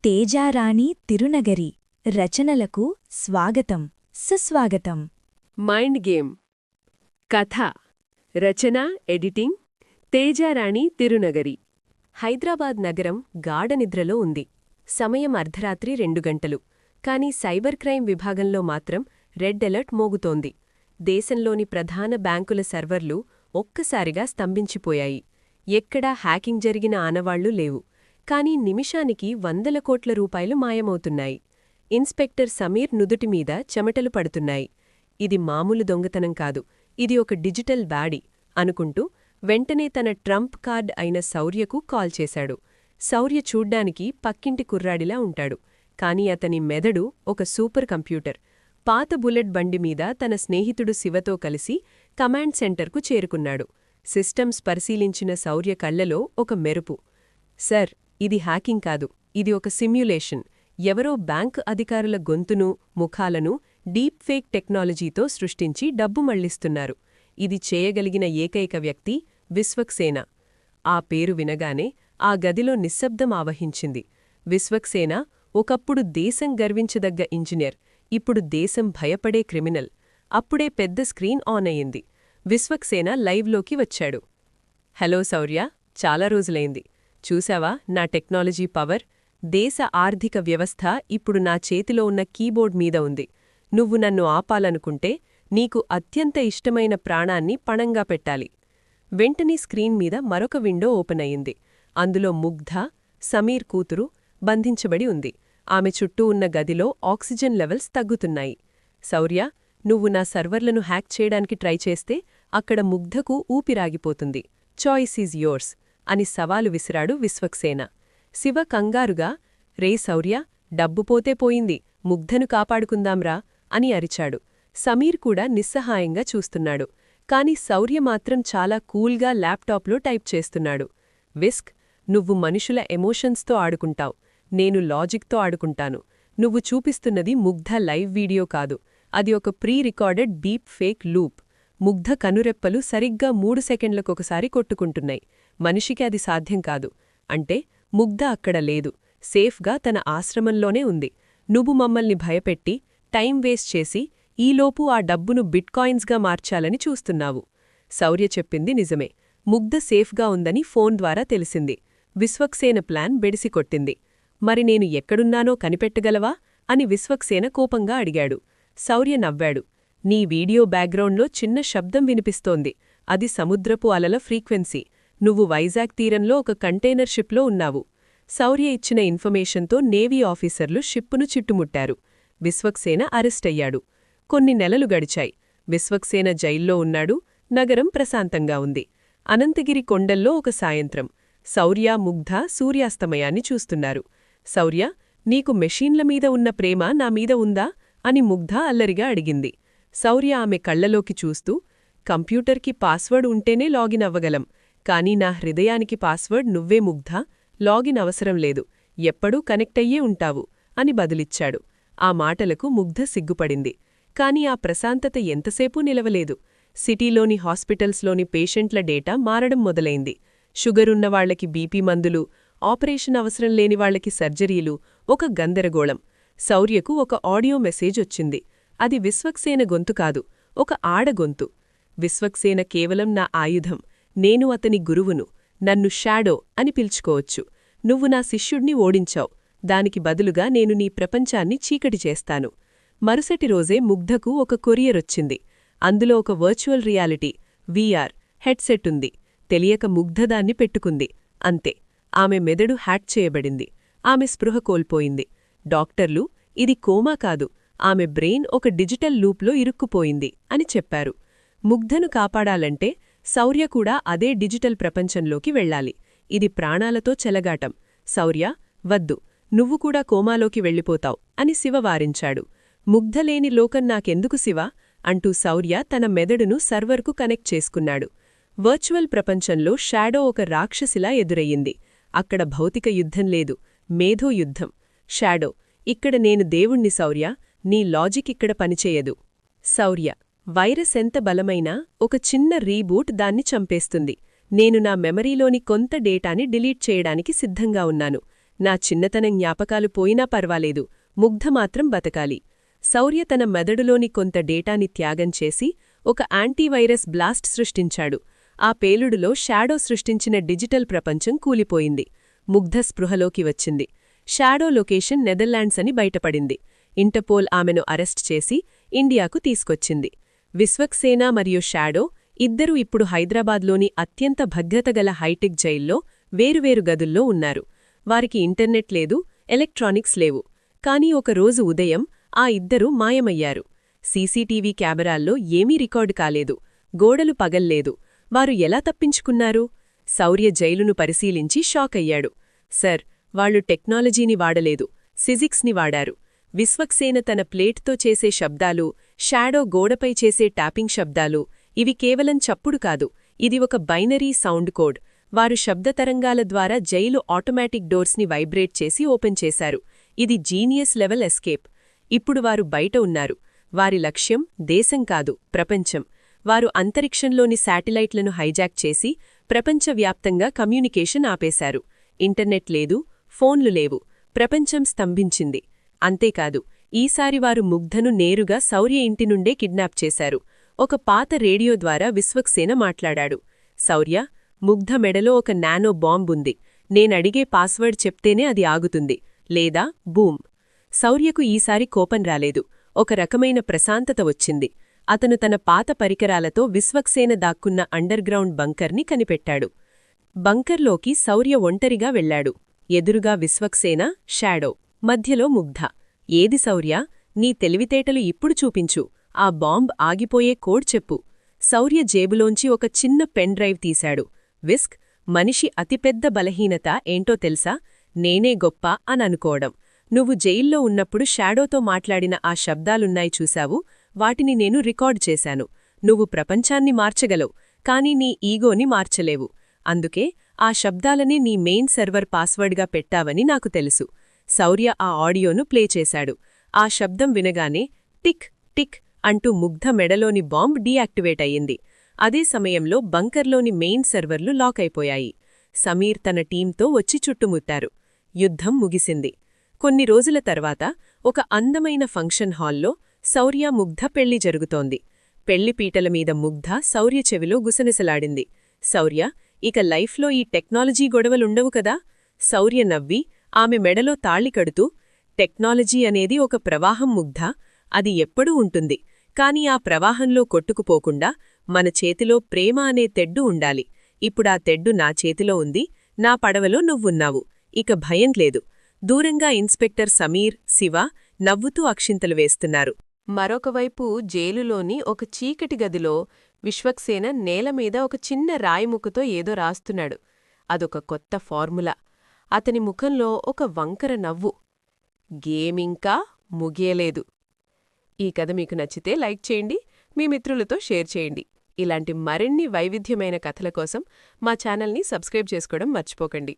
తేజారాణి తిరునగరి రచనలకు స్వాగతం సుస్వాగతం. Mind game. కథ, రచన, ఎడిటింగ్ తేజారాణి తిరునగరి. హైదరాబాద్ నగరం గాఢనిద్రలో ఉంది. సమయం అర్ధరాత్రి 2 గంటలు. కాని సైబర్ క్రైమ్ విభాగంలో మాత్రం రెడ్ అలర్ట్ మోగుతోంది. దేశంలోని ప్రధాన బ్యాంకుల సర్వర్లు ఒక్కసారిగా స్తంభించిపోయాయి. ఎక్కడా హ్యాకింగ్ జరిగిన ఆనవాళ్లు లేవు. కాని నిమిషానికి 100 కోట్ల రూపాయలు మాయమవుతున్నాయి. ఇన్స్పెక్టర్ సమీర్ నుదుటిమీద చెమటలు పడుతున్నాయి. ఇది మామూలు దొంగతనం కాదు, ఇది ఒక డిజిటల్ బ్యాడీ అనుకుంటూ వెంటనే తన ట్రంప్ కార్డ్ అయిన శౌర్యకు కాల్ చేశాడు. శౌర్య చూడ్డానికి పక్కింటి కుర్రాడిలా ఉంటాడు. కాని అతని మెదడు ఒక సూపర్ కంప్యూటర్. పాత బుల్లెట్ బండిమీద తన స్నేహితుడు శివతో కలిసి కమాండ్ సెంటర్కు చేరుకున్నాడు. సిస్టమ్స్ పరిశీలించిన శౌర్య కళ్లలో ఒక మెరుపు. సర్, ఇది హ్యాకింగ్ కాదు, ఇది ఒక సిమ్యులేషన్. ఎవరో బ్యాంక్ అధికారుల గొంతును, ముఖాలను డీప్ ఫేక్ టెక్నాలజీతో సృష్టించి డబ్బు మళ్లిస్తున్నారు. ఇది చేయగలిగిన ఏకైక వ్యక్తి విశ్వక్సేన. ఆ పేరు వినగానే ఆ గదిలో నిశ్శబ్దం ఆవహించింది. విశ్వక్సేన ఒకప్పుడు దేశం గర్వించదగ్గ ఇంజనీర్, ఇప్పుడు దేశం భయపడే క్రిమినల్. అప్పుడే పెద్ద స్క్రీన్ ఆన్ అయ్యింది. విశ్వక్సేన లైవ్లోకి వచ్చాడు. హలో శౌర్య, చాలా రోజులైంది. చూశావా నా టెక్నాలజీ పవర్? దేశ ఆర్థిక వ్యవస్థ ఇప్పుడు నా చేతిలో ఉన్న కీబోర్డ్ మీద ఉంది. నువ్వు నన్ను ఆపాలనుకుంటే నీకు అత్యంత ఇష్టమైన ప్రాణాన్ని పణంగా పెట్టాలి. వెంటనే స్క్రీన్ మీద మరొక విండో ఓపెన్ అయింది. అందులో ముగ్ధ, సమీర్ కూతురు బంధించబడి ఉంది. ఆమె చుట్టూ ఉన్న గదిలో ఆక్సిజన్ లెవెల్స్ తగ్గుతున్నాయి. శౌర్య, నువ్వు నా సర్వర్లను హ్యాక్ చేయడానికి ట్రై చేస్తే అక్కడ ముగ్ధకు ఊపిరాగిపోతుంది. చాయిస్ ఈజ్ యోర్స్ అని సవాలు విసిరాడు విశ్వక్సేన. శివ కంగారుగా, రే శౌర్య, డబ్బు పోతే పోయింది, ముగ్ధను కాపాడుకుందాంరా అని అరిచాడు. సమీర్ కూడా నిస్సహాయంగా చూస్తున్నాడు. కాని శౌర్య మాత్రం చాలా కూల్గా ల్యాప్టాప్లో టైప్ చేస్తున్నాడు. విస్క్, నువ్వు మనుషుల ఎమోషన్స్తో ఆడుకుంటావు, నేను లాజిక్తో ఆడుకుంటాను. నువ్వు చూపిస్తున్నది ముగ్ధ లైవ్ వీడియో కాదు, అది ఒక pre recorded deep fake loop. Mugdha కనురెప్పలు సరిగ్గా 3 సెకండ్లకొకసారి కొట్టుకుంటున్నాయి. మనిషికి అది సాధ్యం కాదు. అంటే ముగ్ధ అక్కడ లేదు, సేఫ్గా తన ఆశ్రమంలోనే ఉంది. నువ్వు మమ్మల్ని భయపెట్టి, టైం వేస్ట్ చేసి, ఈలోపు ఆ డబ్బును బిట్కాయిన్స్గా మార్చాలని చూస్తున్నావు. శౌర్య చెప్పింది నిజమే. ముగ్ధ సేఫ్గా ఉందని ఫోన్ ద్వారా తెలిసింది. విశ్వక్సేన ప్లాన్ బెడిసికొట్టింది. మరి నేను ఎక్కడున్నానో కనిపెట్టగలవా అని విశ్వక్సేన కోపంగా అడిగాడు. శౌర్య నవ్వాడు. నీ వీడియో బ్యాక్గ్రౌండ్లో చిన్న శబ్దం వినిపిస్తోంది. అది సముద్రపు అలల ఫ్రీక్వెన్సీ. నువ్వు వైజాగ్ తీరంలో ఒక కంటైనర్ షిప్లో ఉన్నావు. శౌర్య ఇచ్చిన ఇన్ఫర్మేషన్తో నేవీ ఆఫీసర్లు షిప్పును చుట్టుముట్టారు. విశ్వక్సేన అరెస్టయ్యాడు. కొన్ని నెలలు గడిచాయి. విశ్వక్సేన జైల్లో ఉన్నాడు. నగరం ప్రశాంతంగా ఉంది. అనంతగిరి కొండల్లో ఒక సాయంత్రం. శౌర్య, ముగ్ధ సూర్యాస్తమయాన్ని చూస్తున్నారు. శౌర్య, నీకు మెషీన్ల మీద ఉన్న ప్రేమ నా మీద ఉందా అని ముగ్ధ అల్లరిగా అడిగింది. శౌర్య ఆమె కళ్లలోకి చూస్తూ, కంప్యూటర్కి పాస్వర్డ్ ఉంటేనే లాగిన్ అవ్వగలం, కానీ నా హృదయానికి పాస్వర్డ్ నువ్వే ముగ్ధా, లాగిన్ అవసరం లేదు, ఎప్పుడూ కనెక్టయ్యే ఉంటావు అని బదులిచ్చాడు. ఆ మాటలకు ముగ్ధ సిగ్గుపడింది. కాని ఆ ప్రశాంతత ఎంతసేపూ నిలవలేదు. సిటీలోని హాస్పిటల్స్లోని పేషెంట్ల డేటా మారడం మొదలైంది. షుగరున్నవాళ్లకి బీపీ మందులు, ఆపరేషన్ అవసరం లేనివాళ్లకి సర్జరీలు, ఒక గందరగోళం. శౌర్యకు ఒక ఆడియో మెసేజ్ వచ్చింది. అది విశ్వక్సేన గొంతు కాదు, ఒక ఆడగొంతు. విశ్వక్సేన కేవలం నా ఆయుధం, నేను అతని గురువును, నన్ను షాడో అని పిలుచుకోవచ్చు. నువ్వు నా శిష్యుణ్ణి ఓడించావు, దానికి బదులుగా నేను నీ ప్రపంచాన్ని చీకటి చేస్తాను. మరుసటి రోజే ముగ్ధకు ఒక కొరియరొచ్చింది. అందులో ఒక వర్చువల్ రియాలిటీ వీఆర్ హెడ్సెట్ ఉంది. తెలియక ముగ్ధ దాన్ని పెట్టుకుంది. అంతే, ఆమె మెదడు హ్యాక్ చేయబడింది. ఆమె స్పృహ కోల్పోయింది. డాక్టర్లు, ఇది కోమా కాదు, ఆమె బ్రెయిన్ ఒక డిజిటల్ లూప్లో ఇరుక్కుపోయింది అని చెప్పారు. ముగ్ధను కాపాడాలంటే శౌర్య కూడా అదే డిజిటల్ ప్రపంచంలోకి వెళ్ళాలి. ఇది ప్రాణాలతో చెలగాటం. శౌర్య, వద్దు, నువ్వు కూడా కోమాలోకి వెళ్ళిపోతావు అని శివ వారించాడు. ముగ్ధలేని లోకం నాకెందుకు శివ అంటూ శౌర్య తన మెదడును సర్వర్కు కనెక్ట్ చేసుకున్నాడు. వర్చువల్ ప్రపంచంలో షాడో ఒక రాక్షసిలా ఎదురయ్యింది. అక్కడ భౌతిక యుద్ధం లేదు, మేధో యుద్ధం. షాడో, ఇక్కడ నేను దేవుణ్ణి శౌర్య, నీ లాజిక్ ఇక్కడ పనిచేయదు. శౌర్య, వైరస్ ఎంత బలమైనా ఒక చిన్న రీబూట్ దాన్ని చంపేస్తుంది. నేను నా మెమరీలోని కొంత డేటాని డిలీట్ చేయడానికి సిద్ధంగా ఉన్నాను. నా చిన్నతనం జ్ఞాపకాలు పోయినా పర్వాలేదు, ముగ్ధ మాత్రం బతకాలి. శౌర్య తన మెదడులోని కొంత డేటాని త్యాగం చేసి ఒక యాంటీవైరస్ బ్లాస్ట్ సృష్టించాడు. ఆ పేలుడులో షాడో సృష్టించిన డిజిటల్ ప్రపంచం కూలిపోయింది. ముగ్ధ స్పృహలోకి వచ్చింది. షాడో లొకేషన్ నెదర్లాండ్స్ అని బయటపడింది. ఇంటర్పోల్ ఆమెను అరెస్ట్ చేసి ఇండియాకు తీసుకొచ్చింది. విశ్వక్సేన మరియు షాడో ఇద్దరూ ఇప్పుడు హైదరాబాద్లోని అత్యంత భద్రతగల హైటెక్ జైల్లో వేరువేరు గదుల్లో ఉన్నారు. వారికి ఇంటర్నెట్ లేదు, ఎలక్ట్రానిక్స్ లేవు. కానీ ఒక రోజు ఉదయం ఆ ఇద్దరూ మాయమయ్యారు. సీసీటీవీ కెమెరాల్లో ఏమీ రికార్డు కాలేదు, గోడలు పగల్లేదు. వారు ఎలా తప్పించుకున్నారు? శౌర్య జైలును పరిశీలించి షాక్ అయ్యాడు. సర్, వాళ్లు టెక్నాలజీని వాడలేదు, ఫిజిక్స్ని వాడారు. విశ్వక్సేన తన ప్లేట్తో చేసే శబ్దాలు, షాడో గోడపై చేసే ట్యాపింగ్ శబ్దాలు, ఇవి కేవలం చప్పుడు కాదు, ఇది ఒక బైనరీ సౌండ్ కోడ్. వారు శబ్దతరంగాల ద్వారా జైలు ఆటోమేటిక్ డోర్స్ని వైబ్రేట్ చేసి ఓపెన్ చేశారు. ఇది జీనియస్ లెవెల్ ఎస్కేప్. ఇప్పుడు వారు బయట ఉన్నారు. వారి లక్ష్యం దేశం కాదు, ప్రపంచం. వారు అంతరిక్షంలోని శాటిలైట్లను హైజాక్ చేసి ప్రపంచవ్యాప్తంగా కమ్యూనికేషన్ ఆపేశారు. ఇంటర్నెట్ లేదు, ఫోన్లు లేవు. ప్రపంచం స్తంభించింది. అంతేకాదు, ఈసారి వారు ముగ్ధను నేరుగా శౌర్య ఇంటి నుండే కిడ్నాప్ చేశారు. ఒక పాత రేడియో ద్వారా విశ్వక్సేన మాట్లాడాడు. శౌర్య, ముగ్ధ మెడలో ఒక నానో బాంబుంది. నేనడిగే పాస్వర్డ్ చెప్తేనే అది ఆగుతుంది, లేదా బూమ్. శౌర్యకు ఈసారి కోపం రాలేదు, ఒక రకమైన ప్రశాంతత వచ్చింది. అతను తన పాత పరికరాలతో విశ్వక్సేన దాక్కున్న అండర్గ్రౌండ్ బంకర్ని కనిపెట్టాడు. బంకర్లోకి శౌర్య ఒంటరిగా వెళ్లాడు. ఎదురుగా విశ్వక్సేన, షాడో, మధ్యలో ముగ్ధ. ఏది శౌర్య, నీ తెలివితేటలు ఇప్పుడు చూపించు. ఆ బాంబ్ ఆగిపోయే కోడ్ చెప్పు. శౌర్య జేబులోంచి ఒక చిన్న పెన్ డ్రైవ్ తీశాడు. విస్క్, మనిషి అతిపెద్ద బలహీనత ఏంటో తెలుసా? నేనే గొప్ప అననుకోవడం. నువ్వు జైల్లో ఉన్నప్పుడు షాడోతో మాట్లాడిన ఆ శబ్దాలున్నాయి చూశావు, వాటిని నేను రికార్డ్ చేశాను. నువ్వు ప్రపంచాన్ని మార్చగలవు, కానీ నీ ఈగోని మార్చలేవు. అందుకే ఆ శబ్దాలనే నీ మెయిన్ సర్వర్ పాస్వర్డ్గా పెట్టావని నాకు తెలుసు. శౌర్య ఆ ఆడియోను ప్లే చేశాడు. ఆ శబ్దం వినగానే టిక్ టిక్ అంటూ ముగ్ధ మెడలోని బాంబ్ డీయాక్టివేట్ అయ్యింది. అదే సమయంలో బంకర్లోని మెయిన్ సర్వర్లు లాక్ అయిపోయాయి. సమీర్ తన టీంతో వచ్చి చుట్టుముట్టారు. యుద్ధం ముగిసింది. కొన్ని రోజుల తర్వాత ఒక అందమైన ఫంక్షన్ హాల్లో శౌర్య ముగ్ధ పెళ్లి జరుగుతోంది. పెళ్లిపీటలమీద ముగ్ధ శౌర్య చెవిలో గుసనిసలాడింది. శౌర్య, ఇక లైఫ్లో ఈ టెక్నాలజీ గొడవలుండవు కదా? శౌర్య నవ్వి ఆమె మెడలో తాళి కడుతూ, టెక్నాలజీ అనేది ఒక ప్రవాహం ముగ్ధ, అది ఎప్పుడూ ఉంటుంది. కాని ఆ ప్రవాహంలో కొట్టుకుపోకుండా మన చేతిలో ప్రేమ అనే తెడ్డు ఉండాలి. ఇప్పుడా తెడ్డు నా చేతిలో ఉంది, నా పడవలో నువ్వున్నావు. ఇక భయం లేదు. దూరంగా ఇన్స్పెక్టర్ సమీర్, శివ నవ్వుతూ అక్షింతలు వేస్తున్నారు. మరొకవైపు జైలులోని ఒక చీకటి గదిలో విశ్వక్సేన నేలమీద ఒక చిన్న రాయిముక్కతో ఏదో రాస్తున్నాడు. అదొక కొత్త ఫార్ములా. అతని ముఖంలో ఒక వంకర నవ్వు. గేమింకా ముగియలేదు. ఈ కథ మీకు నచ్చితే లైక్ చేయండి, మీ మిత్రులతో షేర్ చేయండి. ఇలాంటి మరిన్ని వైవిధ్యమైన కథల కోసం మా ఛానల్ని సబ్స్క్రైబ్ చేసుకోవడం మర్చిపోకండి.